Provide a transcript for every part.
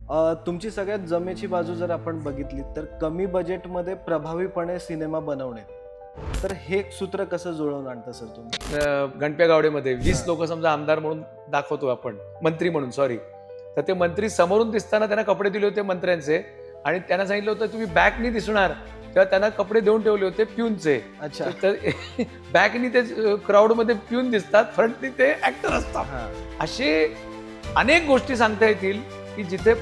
तुमची सगळ्यात जमेची बाजू जर आपण बघितली तर कमी बजेटमध्ये प्रभावीपणे सिनेमा बनवणे. तर हे सूत्र कसं जुळवून आणता सर तुम्ही? गणप्या गावडेमध्ये 20 लोक समजा आमदार म्हणून दाखवतो आपण, मंत्री म्हणून सॉरी, तर ते मंत्री समोरून दिसताना त्यांना कपडे दिले होते मंत्र्यांचे आणि त्यांना सांगितलं होतं तुम्ही बॅकनी दिसणार, तेव्हा त्यांना कपडे देऊन ठेवले होते प्यूनचे. अच्छा. तर बॅकनी ते क्राऊडमध्ये प्यून दिसतात, फ्रंटनी ते ऍक्टर असतात. हां. असे अनेक गोष्टी सांगता येतील की जिथे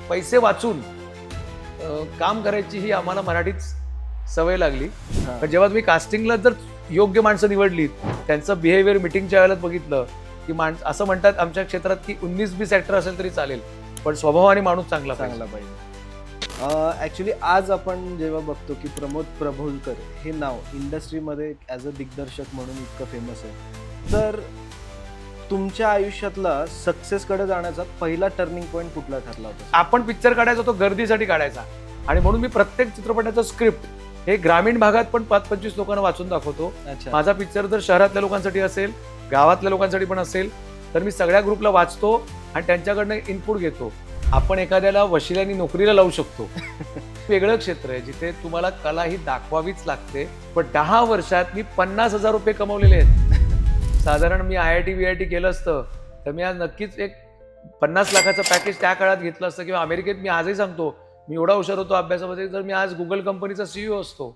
पैसे वाचून काम करायची ही आम्हाला मराठीत सवय लागली. हां. पण जेव्हा तुम्ही कास्टिंगला जर योग्य माणसं निवडलीत, त्यांचं बिहेवियर मिटिंगच्या वेळेला बघितलं की असं म्हणतात आमच्या क्षेत्रात की 19-20 ऍक्टर असेल तरी चालेल, पण स्वभावाने माणूस चांगला चांगला पाहिजे. ॲक्च्युली आज आपण जेव्हा बघतो की प्रमोद प्रभुलकर हे नाव इंडस्ट्रीमध्ये ॲज अ दिग्दर्शक म्हणून इतकं फेमस आहे, तर तुमच्या आयुष्यातला सक्सेसकडे जाण्याचा पहिला टर्निंग पॉईंट कुठला ठरला होता? आपण पिक्चर काढायचा तो गर्दीसाठी काढायचा आणि म्हणून मी प्रत्येक चित्रपटाचं स्क्रिप्ट हे ग्रामीण भागात पण 5-25 लोकांना वाचून दाखवतो. अच्छा. माझा पिक्चर जर शहरातल्या लोकांसाठी असेल, गावातल्या लोकांसाठी पण असेल, तर मी सगळ्या ग्रुपला वाचतो आणि त्यांच्याकडनं इनपुट घेतो. आपण एखाद्याला वशिल्याने नोकरीला लावू शकतो. वेगळं क्षेत्र आहे जिथे तुम्हाला कला ही दाखवावीच लागते. पण 10 वर्षात मी 50,000 रुपये कमवलेले आहेत. साधारण मी IIT VIT केलं असतं तर मी आज नक्कीच एक 50 लाखाचं पॅकेज त्या काळात घेतलं असतं, किंवा अमेरिकेत मी आजही सांगतो मी एवढा हुशार होतो अभ्यासामध्ये तर मी आज गुगल कंपनीचा CEO असतो.